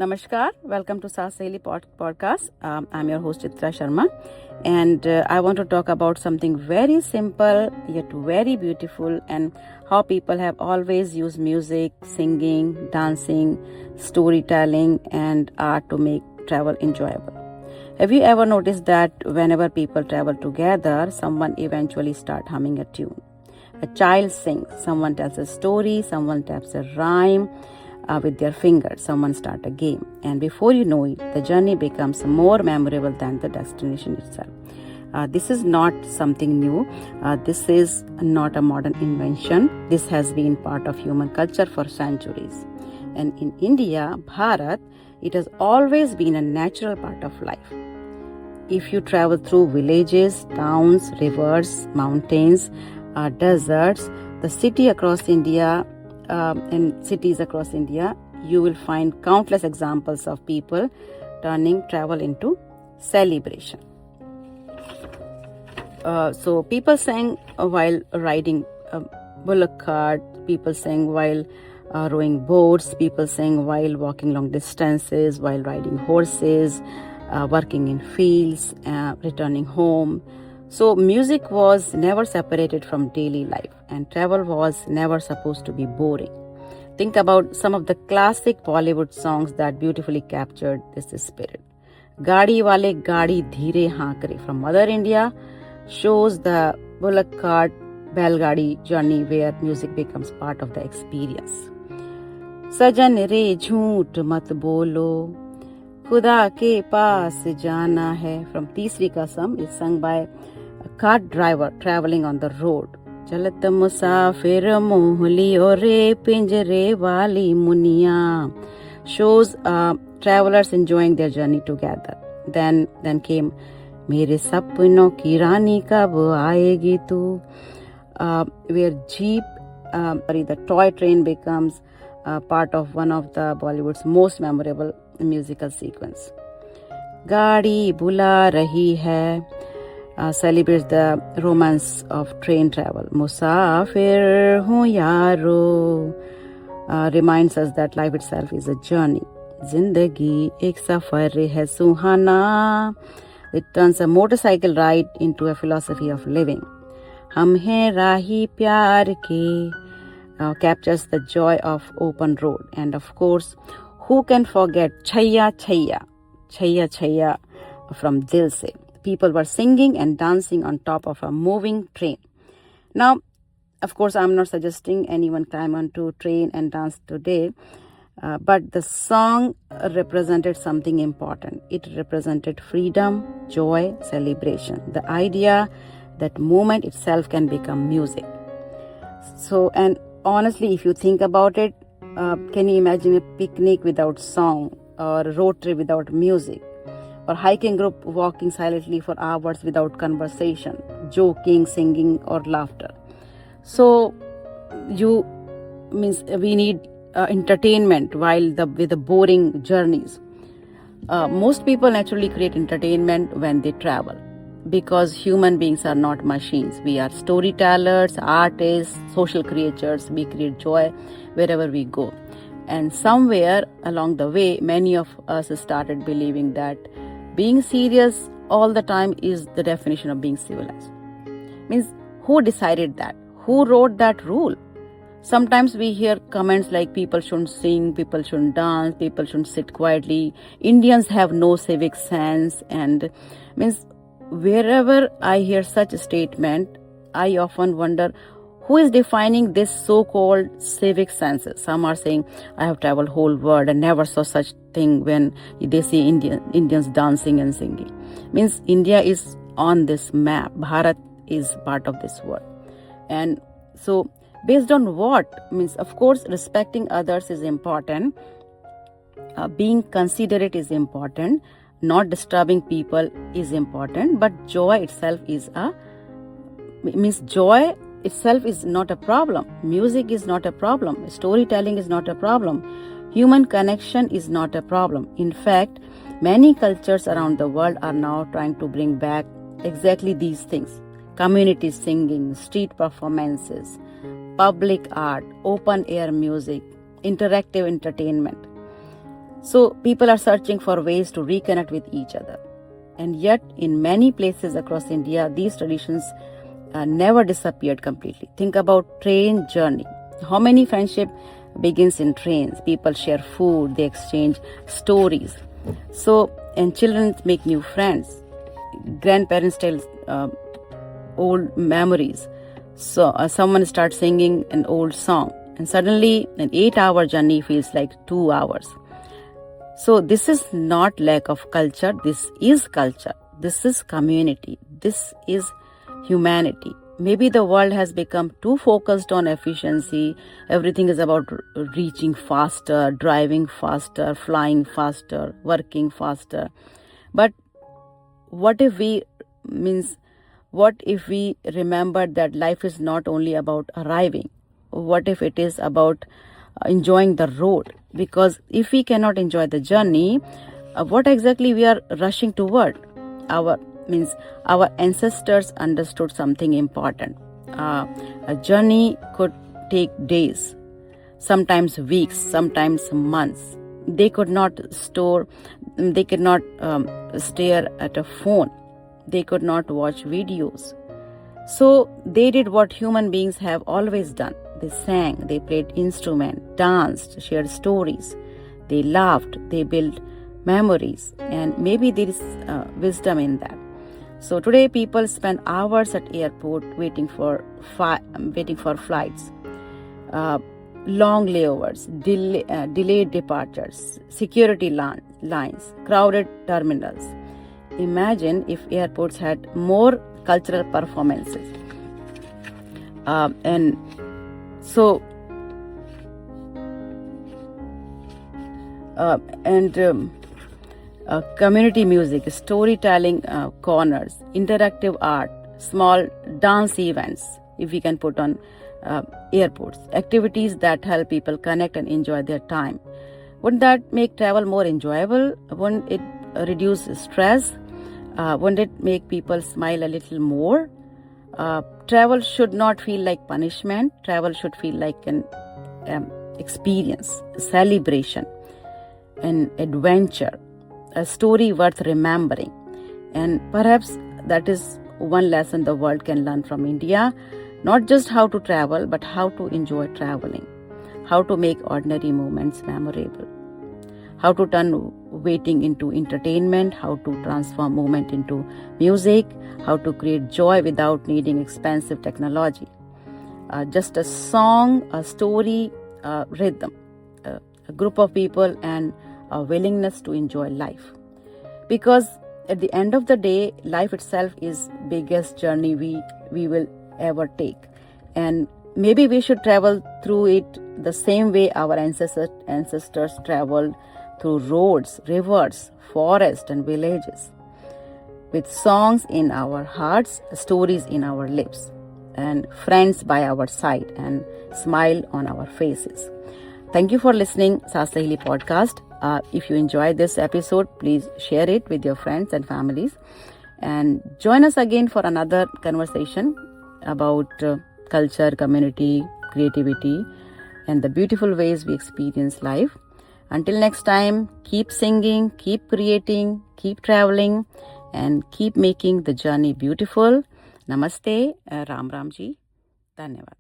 Namaskar, welcome to Saas Saheli podcast. I'm your host Chitra Sharma, and I want to talk about something very simple yet very beautiful, and how people have always used music, singing, dancing, storytelling, and art to make travel enjoyable. Have you ever noticed that whenever people travel together, someone eventually start humming a tune? A child sings, someone tells a story, someone taps a rhyme with their fingers, someone start a game, and before you know it, the journey becomes more memorable than the destination itself. This is not something new. This is not a modern invention. This has been part of human culture for centuries. And in India, Bharat, it has always been a natural part of life. If you travel through villages, towns, rivers, mountains, deserts, the city across India, and cities across India, you will find countless examples of people turning travel into celebration. So people sang while riding a bullock cart, people sang while rowing boats, people sang while walking long distances, while riding horses, working in fields, returning home. So music was never separated from daily life, and travel was never supposed to be boring. Think about some of the classic Bollywood songs that beautifully captured this spirit. Gaadi Wale Gaadi Dheere Hankre from Mother India shows the bullock cart Belgadi journey where music becomes part of the experience. Sajan re jhoot mat bolo, Khuda ke paas jana hai from Teesri Kasam is sung by a cart driver traveling on the road. Chalat musafir moh liyo re pinjare wali muniya shows travelers enjoying their journey together. Then came Mere sapno ki rani kab aayegi tu, where the toy train becomes part of one of the Bollywood's most memorable musical sequence. Gaadi bula rahi hai celebrates the romance of train travel. Musafir hu yaro reminds us that life itself is a journey. Zindagi ek safar hai suhana. It turns a motorcycle ride into a philosophy of living. Hum hai rahi pyar ke captures the joy of open road. And of course, who can forget Chhaiya Chhaiya, Chhaiya Chhaiya from Dil Se. People were singing and dancing on top of a moving train. Now, of course, I'm not suggesting anyone climb onto a train and dance today, but the song represented something important. It represented freedom, joy, celebration. The idea that movement itself can become music. So, and honestly, if you think about it, can you imagine a picnic without song, or a road trip without music, or hiking group walking silently for hours without conversation, joking, singing, or laughter? So we need entertainment with the boring journeys. Most people naturally create entertainment when they travel, because human beings are not machines. We are storytellers, artists, social creatures. We create joy wherever we go. And somewhere along the way, many of us started believing that being serious all the time is the definition of being civilized. Means, who decided that? Who wrote that rule? Sometimes we hear comments like people shouldn't sing, people shouldn't dance, people shouldn't sit quietly, Indians have no civic sense. And means, wherever I hear such a statement, I often wonder who is defining this so-called civic senses. Some are saying, I have traveled whole world and never saw such thing when they see Indians dancing and singing. Means India is on this map. Bharat is part of this world. And so based on what? Means, of course, respecting others is important. Being considerate is important. Not disturbing people is important. But joy itself is joy itself is not a problem. Music is not a problem. Storytelling is not a problem. Human connection is not a problem. In fact, many cultures around the world are now trying to bring back exactly these things. Community singing, street performances, public art, open air music, interactive entertainment. So people are searching for ways to reconnect with each other. And yet, in many places across India, these traditions never disappeared completely. Think about train journey. How many friendship begins in trains? People share food, they exchange stories. So, and children make new friends. Grandparents tell old memories. So, someone starts singing an old song, and suddenly an 8-hour journey feels like 2 hours. So, this is not lack of culture, this is culture, this is community, this is humanity. Maybe the world has become too focused on efficiency. Everything is about reaching faster, driving faster, flying faster, working faster. But what if we remembered that life is not only about arriving? What if it is about enjoying the road? Because if we cannot enjoy the journey, what exactly we are rushing toward? Our ancestors understood something important. A journey could take days, sometimes weeks, sometimes months. They could not stare at a phone. They could not watch videos. So they did what human beings have always done. They sang, they played instruments, danced, shared stories. They laughed, they built memories, and maybe there is wisdom in that. So today people spend hours at airport waiting for flights, long layovers, delayed departures, security lines, crowded terminals. Imagine if airports had more cultural performances. Community music, storytelling corners, interactive art, small dance events, if we can put on airports, activities that help people connect and enjoy their time. Wouldn't that make travel more enjoyable? Wouldn't it reduce stress? Wouldn't it make people smile a little more? Travel should not feel like punishment. Travel should feel like an experience, a celebration, an adventure, a story worth remembering. And perhaps that is one lesson the world can learn from India. Not just how to travel, but how to enjoy traveling, how to make ordinary moments memorable, how to turn waiting into entertainment, how to transform movement into music, how to create joy without needing expensive technology. Just a song, a story, a rhythm, a group of people, and a willingness to enjoy life. Because at the end of the day, life itself is biggest journey we will ever take. And maybe we should travel through it the same way our ancestors traveled through roads, rivers, forests, and villages, with songs in our hearts, stories in our lips, and friends by our side, and smile on our faces. Thank you for listening Saas Saheli podcast. If you enjoyed this episode, please share it with your friends and families, and join us again for another conversation about culture, community, creativity, and the beautiful ways we experience life. Until next time, keep singing, keep creating, keep traveling, and keep making the journey beautiful. Namaste, Ram Ramji. Dhanyavad.